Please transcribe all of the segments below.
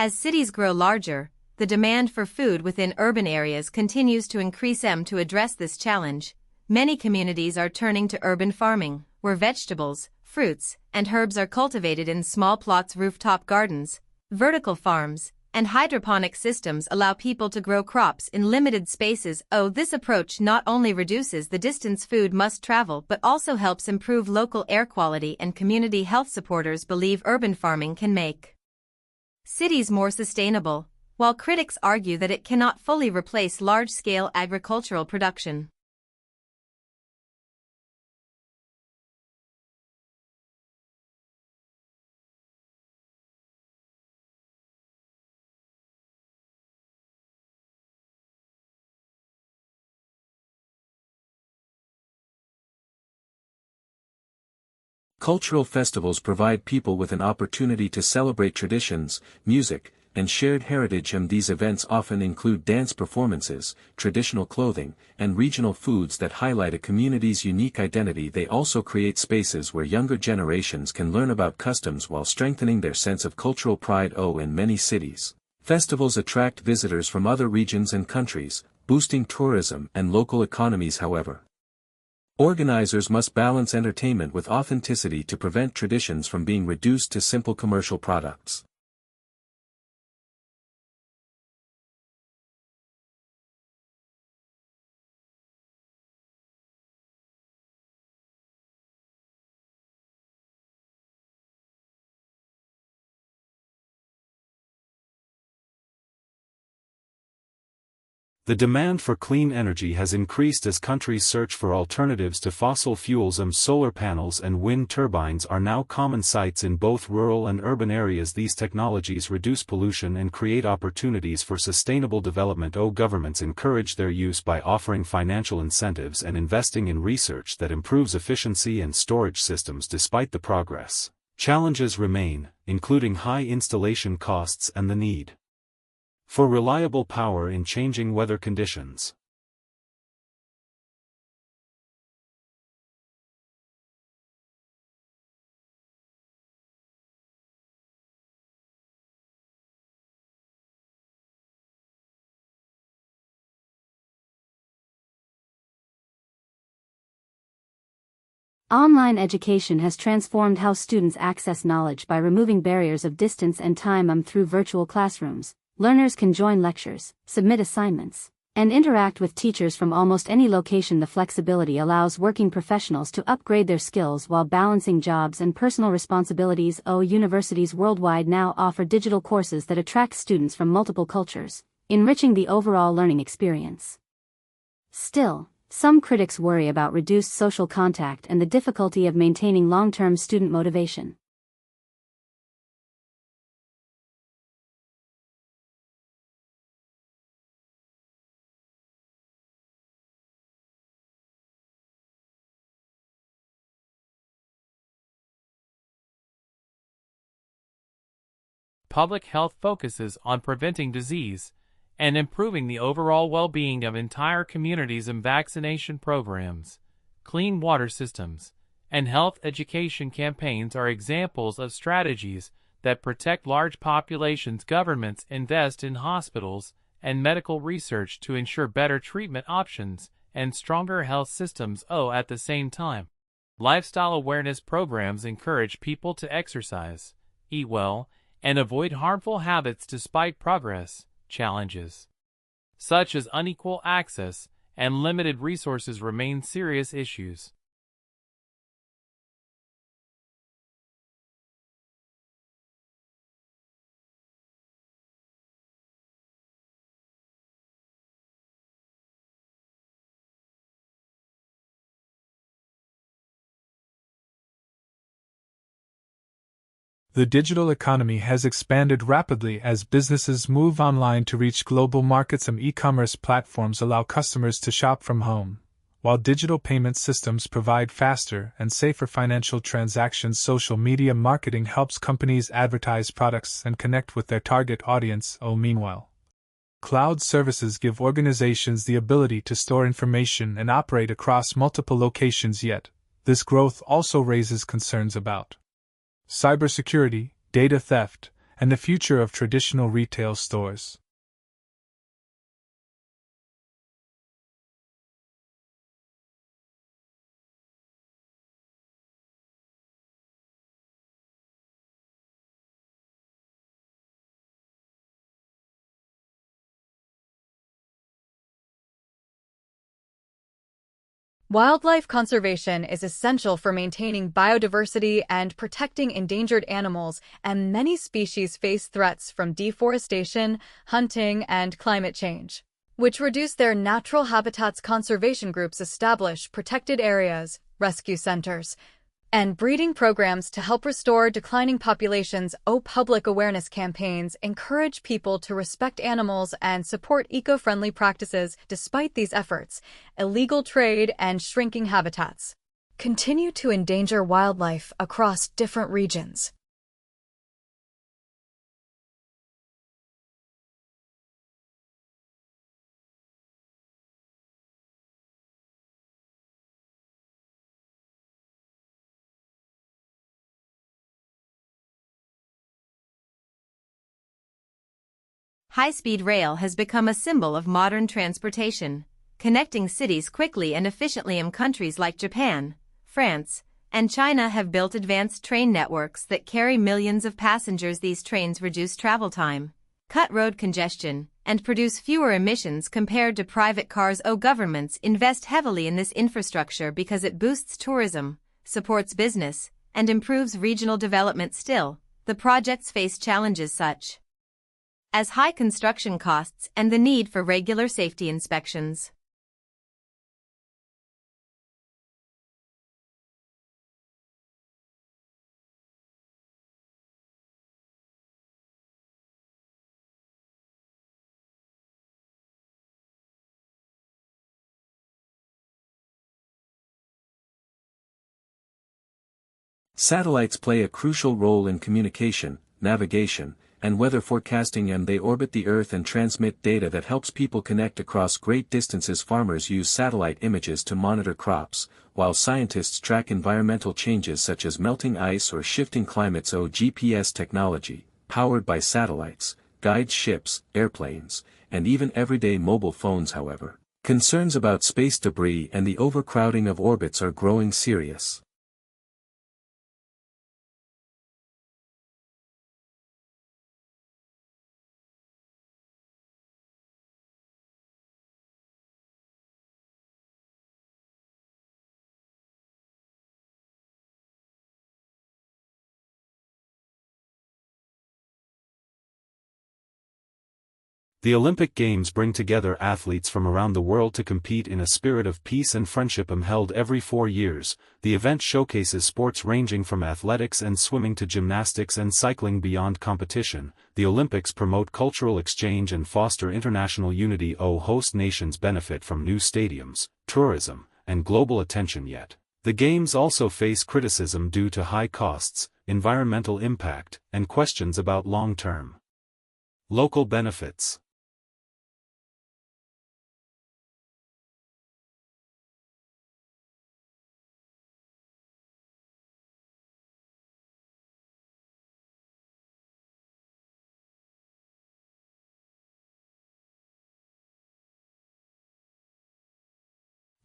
As cities grow larger, the demand for food within urban areas continues to increase. To address this challenge, many communities are turning to urban farming, where vegetables, fruits, and herbs are cultivated in small plots. Rooftop gardens, vertical farms, and hydroponic systems allow people to grow crops in limited spaces. This approach not only reduces the distance food must travel but also helps improve local air quality and community health. Supporters believe urban farming can make cities more sustainable, while critics argue that it cannot fully replace large-scale agricultural production. Cultural festivals provide people with an opportunity to celebrate traditions, music, and shared heritage. These events often include dance performances, traditional clothing, and regional foods that highlight a community's unique identity. They also create spaces where younger generations can learn about customs while strengthening their sense of cultural pride. In many cities, festivals attract visitors from other regions and countries, boosting tourism and local economies. However, organizers must balance entertainment with authenticity to prevent traditions from being reduced to simple commercial products. The demand for clean energy has increased as countries search for alternatives to fossil fuels. Solar panels and wind turbines are now common sights in both rural and urban areas. These technologies reduce pollution and create opportunities for sustainable development. Governments encourage their use by offering financial incentives and investing in research that improves efficiency and storage systems. Despite the progress, challenges remain, including high installation costs and the need for reliable power in changing weather conditions. Online education has transformed how students access knowledge by removing barriers of distance and time. Through virtual classrooms, learners can join lectures, submit assignments, and interact with teachers from almost any location. The flexibility allows working professionals to upgrade their skills while balancing jobs and personal responsibilities. Universities worldwide now offer digital courses that attract students from multiple cultures, enriching the overall learning experience. Still, some critics worry about reduced social contact and the difficulty of maintaining long-term student motivation. Public health focuses on preventing disease and improving the overall well-being of entire communities. Vaccination programs, clean water systems, and health education campaigns are examples of strategies that protect large populations. Governments invest in hospitals and medical research to ensure better treatment options and stronger health systems. At the same time, lifestyle awareness programs encourage people to exercise, eat well, and avoid harmful habits. Despite progress, challenges such as unequal access and limited resources remain serious issues. The digital economy has expanded rapidly as businesses move online to reach global markets. E-commerce platforms allow customers to shop from home, while digital payment systems provide faster and safer financial transactions. Social media marketing helps companies advertise products and connect with their target audience. Meanwhile, cloud services give organizations the ability to store information and operate across multiple locations. Yet, this growth also raises concerns about cybersecurity, data theft, and the future of traditional retail stores. Wildlife conservation is essential for maintaining biodiversity and protecting endangered animals, and many species face threats from deforestation, hunting, and climate change, which reduce their natural habitats. Conservation groups establish protected areas, rescue centers, and breeding programs to help restore declining populations. Public awareness campaigns encourage people to respect animals and support eco-friendly practices. Despite these efforts, illegal trade and shrinking habitats continue to endanger wildlife across different regions. High-speed rail has become a symbol of modern transportation, connecting cities quickly and efficiently. Countries like Japan, France, and China have built advanced train networks that carry millions of passengers. These trains reduce travel time, cut road congestion, and produce fewer emissions compared to private cars. Governments invest heavily in this infrastructure because it boosts tourism, supports business, and improves regional development. Still, the projects face challenges such as high construction costs and the need for regular safety inspections. Satellites play a crucial role in communication, navigation, and weather forecasting, and they orbit the Earth and transmit data that helps people connect across great distances. Farmers use satellite images to monitor crops, while scientists track environmental changes such as melting ice or shifting climates. GPS technology, powered by satellites, guides ships, airplanes, and even everyday mobile phones. However, concerns about space debris and the overcrowding of orbits are growing serious. The Olympic Games bring together athletes from around the world to compete in a spirit of peace and friendship. Held every 4 years, the event showcases sports ranging from athletics and swimming to gymnastics and cycling. Beyond competition, the Olympics promote cultural exchange and foster international unity. Host nations benefit from new stadiums, tourism, and global attention. Yet, the Games also face criticism due to high costs, environmental impact, and questions about long-term local benefits.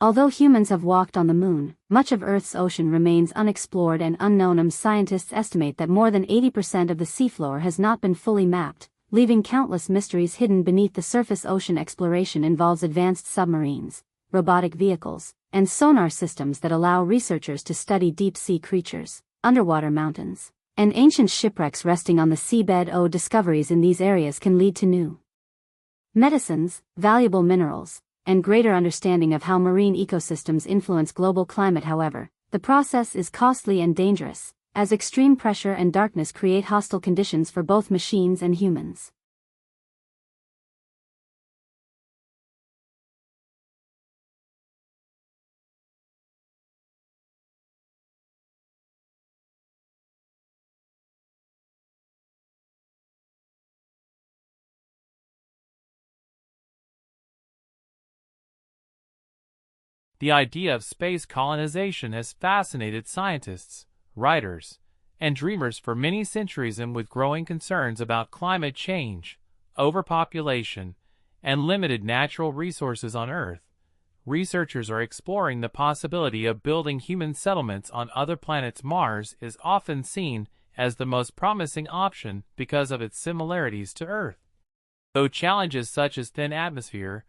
Although humans have walked on the moon, much of Earth's ocean remains unexplored and unknown. Scientists estimate that more than 80% of the seafloor has not been fully mapped, leaving countless mysteries hidden beneath the surface. Ocean exploration involves advanced submarines, robotic vehicles, and sonar systems that allow researchers to study deep-sea creatures, underwater mountains, and ancient shipwrecks resting on the seabed. Discoveries in these areas can lead to new medicines, valuable minerals, and greater understanding of how marine ecosystems influence global climate. However, the process is costly and dangerous, as extreme pressure and darkness create hostile conditions for both machines and humans. The idea of space colonization has fascinated scientists, writers, and dreamers for many centuries, and with growing concerns about climate change, overpopulation, and limited natural resources on Earth, researchers are exploring the possibility of building human settlements on other planets. Mars is often seen as the most promising option because of its similarities to Earth, though challenges such as thin atmosphere,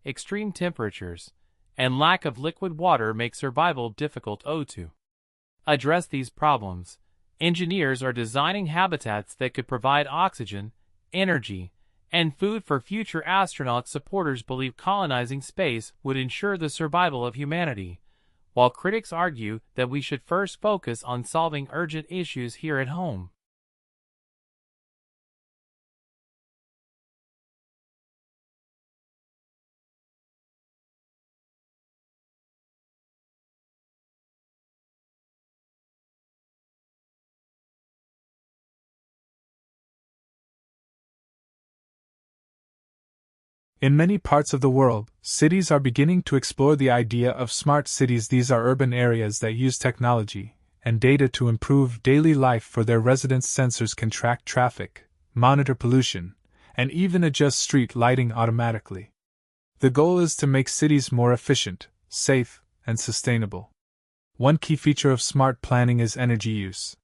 extreme temperatures, and lack of liquid water make survival difficult. To address these problems, engineers are designing habitats that could provide oxygen, energy, and food for future astronauts. Supporters believe colonizing space would ensure the survival of humanity, while critics argue that we should first focus on solving urgent issues here at home. In many parts of the world, cities are beginning to explore the idea of smart cities. These are urban areas that use technology and data to improve daily life for their residents. Sensors can track traffic, monitor pollution, and even adjust street lighting automatically. The goal is to make cities more efficient, safe, and sustainable. One key feature of smart planning is energy use.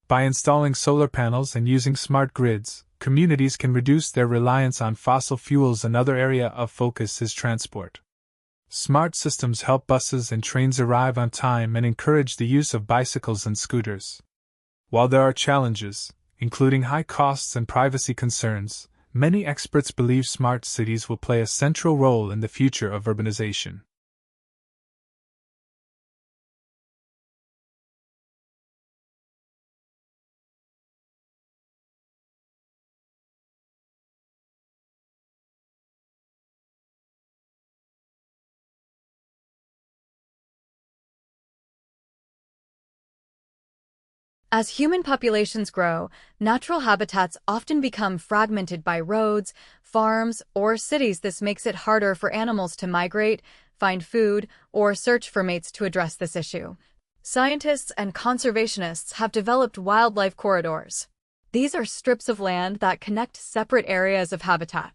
By installing solar panels and using smart grids, communities can reduce their reliance on fossil fuels. Another area of focus is transport. Smart systems help buses and trains arrive on time and encourage the use of bicycles and scooters. While there are challenges, including high costs and privacy concerns, many experts believe smart cities will play a central role in the future of urbanization. As human populations grow, natural habitats often become fragmented by roads, farms, or cities. This makes it harder for animals to migrate, find food, or search for mates. To address this issue, scientists and conservationists have developed wildlife corridors. These are strips of land that connect separate areas of habitat.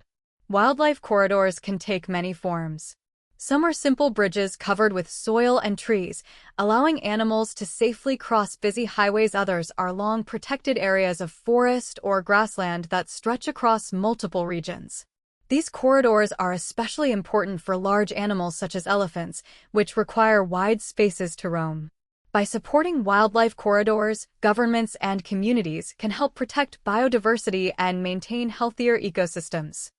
Wildlife corridors can take many forms. Some are simple bridges covered with soil and trees, allowing animals to safely cross busy highways. Others are long protected areas of forest or grassland that stretch across multiple regions. These corridors are especially important for large animals such as elephants, which require wide spaces to roam. By supporting wildlife corridors, governments and communities can help protect biodiversity and maintain healthier ecosystems.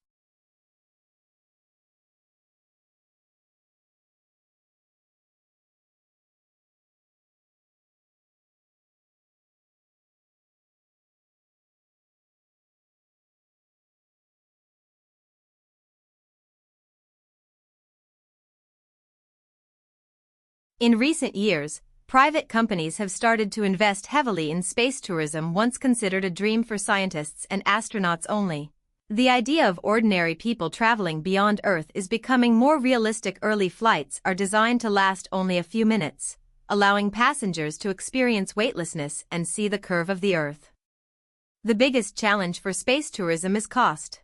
In recent years, private companies have started to invest heavily in space tourism, once considered a dream for scientists and astronauts only. The idea of ordinary people traveling beyond Earth is becoming more realistic. Early flights are designed to last only a few minutes, allowing passengers to experience weightlessness and see the curve of the Earth. The biggest challenge for space tourism is cost.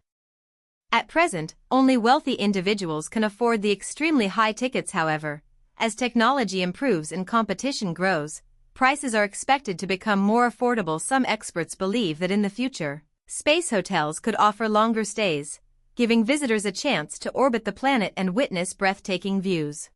At present, only wealthy individuals can afford the extremely high tickets. However, as technology improves and competition grows, prices are expected to become more affordable. Some experts believe that in the future, space hotels could offer longer stays, giving visitors a chance to orbit the planet and witness breathtaking views.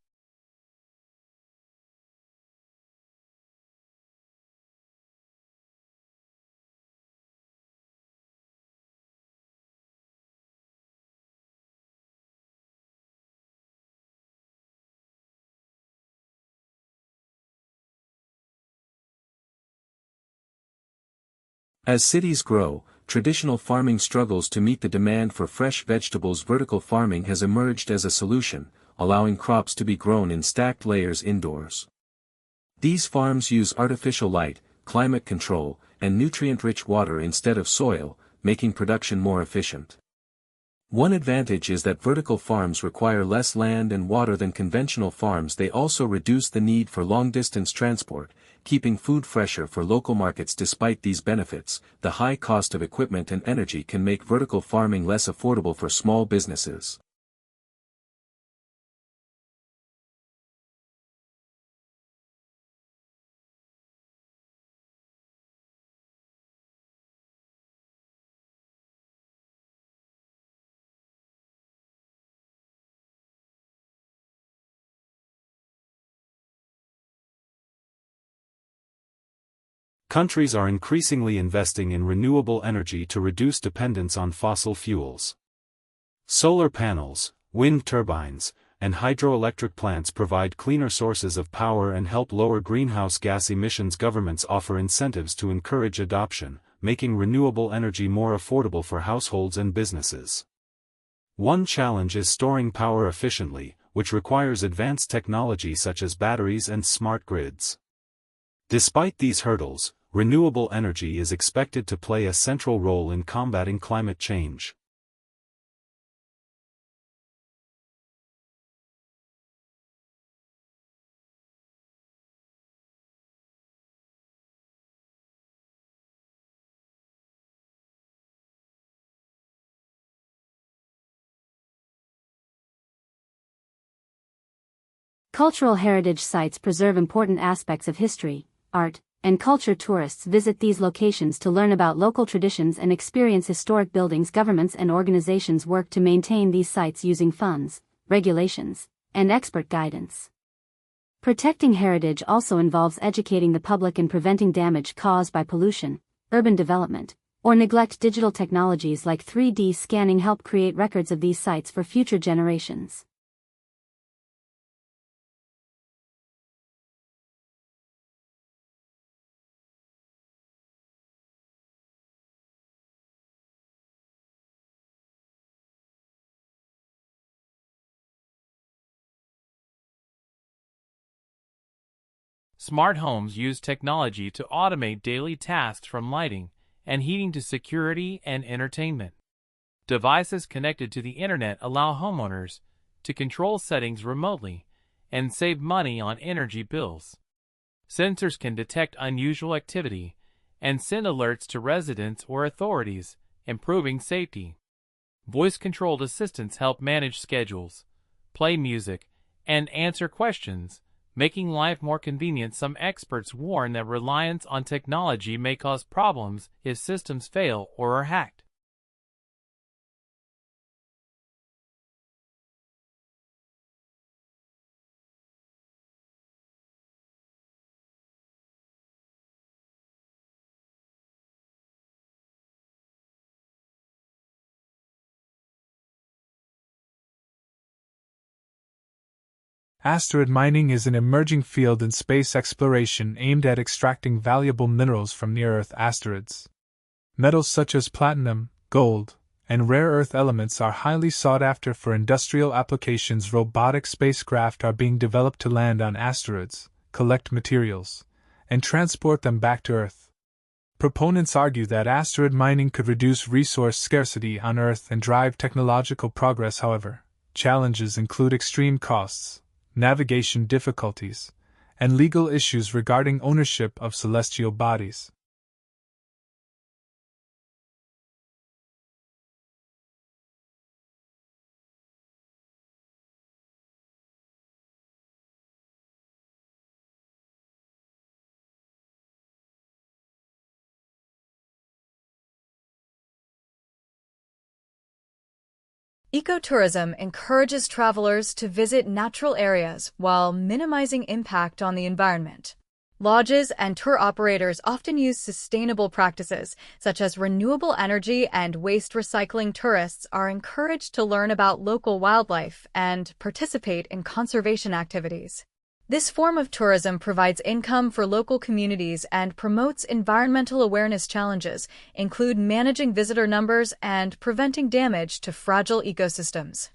As cities grow, traditional farming struggles to meet the demand for fresh vegetables. Vertical farming has emerged as a solution, allowing crops to be grown in stacked layers indoors. These farms use artificial light, climate control, and nutrient-rich water instead of soil, making production more efficient. One advantage is that vertical farms require less land and water than conventional farms. They also reduce the need for long-distance transport, keeping food fresher for local markets. Despite these benefits, the high cost of equipment and energy can make vertical farming less affordable for small businesses. Countries are increasingly investing in renewable energy to reduce dependence on fossil fuels. Solar panels, wind turbines, and hydroelectric plants provide cleaner sources of power and help lower greenhouse gas emissions. Governments offer incentives to encourage adoption, making renewable energy more affordable for households and businesses. One challenge is storing power efficiently, which requires advanced technology such as batteries and smart grids. Despite these hurdles, renewable energy is expected to play a central role in combating climate change. Cultural heritage sites preserve important aspects of history, art, and culture. Tourists visit these locations to learn about local traditions and experience historic buildings. Governments and organizations work to maintain these sites using funds, regulations, and expert guidance. Protecting heritage also involves educating the public and preventing damage caused by pollution, urban development, or neglect. Digital technologies like 3D scanning help create records of these sites for future generations. Smart homes use technology to automate daily tasks from lighting and heating to security and entertainment. Devices connected to the internet allow homeowners to control settings remotely and save money on energy bills. Sensors can detect unusual activity and send alerts to residents or authorities, improving safety. Voice-controlled assistants help manage schedules, play music, and answer questions, making life more convenient. Some experts warn that reliance on technology may cause problems if systems fail or are hacked. Asteroid mining is an emerging field in space exploration aimed at extracting valuable minerals from near-Earth asteroids. Metals such as platinum, gold, and rare earth elements are highly sought after for industrial applications. Robotic spacecraft are being developed to land on asteroids, collect materials, and transport them back to Earth. Proponents argue that asteroid mining could reduce resource scarcity on Earth and drive technological progress. However, challenges include extreme costs, navigation difficulties, and legal issues regarding ownership of celestial bodies. Ecotourism encourages travelers to visit natural areas while minimizing impact on the environment. Lodges and tour operators often use sustainable practices, such as renewable energy and waste recycling. Tourists are encouraged to learn about local wildlife and participate in conservation activities. This form of tourism provides income for local communities and promotes environmental awareness. Challenges include managing visitor numbers and preventing damage to fragile ecosystems.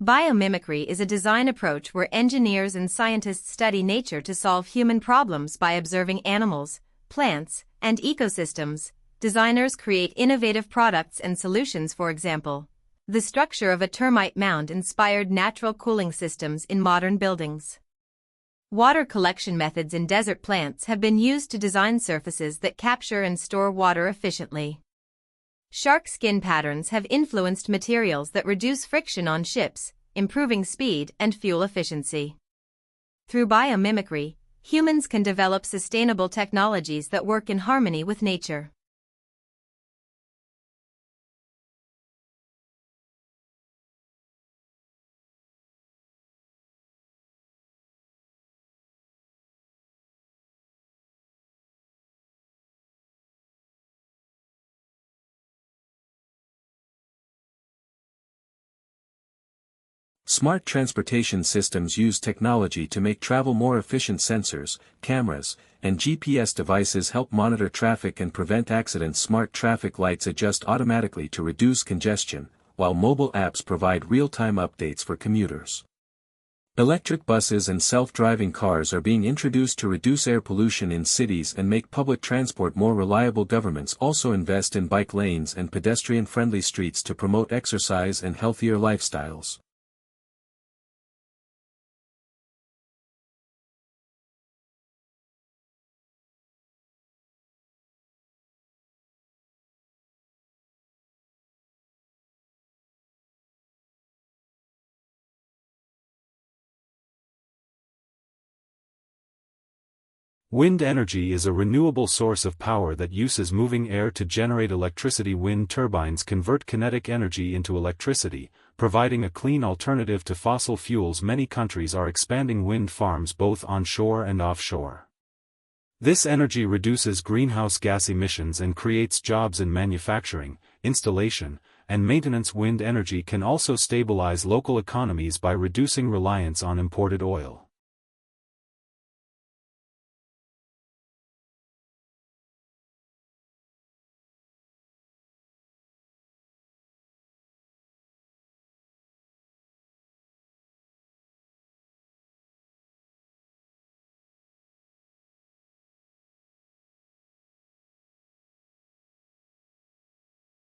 Biomimicry is a design approach where engineers and scientists study nature to solve human problems by observing animals, plants, and ecosystems. Designers create innovative products and solutions. For example, the structure of a termite mound inspired natural cooling systems in modern buildings. Water collection methods in desert plants have been used to design surfaces that capture and store water efficiently. Shark skin patterns have influenced materials that reduce friction on ships, improving speed and fuel efficiency. Through biomimicry, humans can develop sustainable technologies that work in harmony with nature. Smart transportation systems use technology to make travel more efficient. Sensors, cameras, and GPS devices help monitor traffic and prevent accidents. Smart traffic lights adjust automatically to reduce congestion, while mobile apps provide real-time updates for commuters. Electric buses and self-driving cars are being introduced to reduce air pollution in cities and make public transport more reliable. Governments also invest in bike lanes and pedestrian-friendly streets to promote exercise and healthier lifestyles. Wind energy is a renewable source of power that uses moving air to generate electricity. Wind turbines convert kinetic energy into electricity, providing a clean alternative to fossil fuels. Many countries are expanding wind farms both onshore and offshore. This energy reduces greenhouse gas emissions and creates jobs in manufacturing, installation, and maintenance. Wind energy can also stabilize local economies by reducing reliance on imported oil.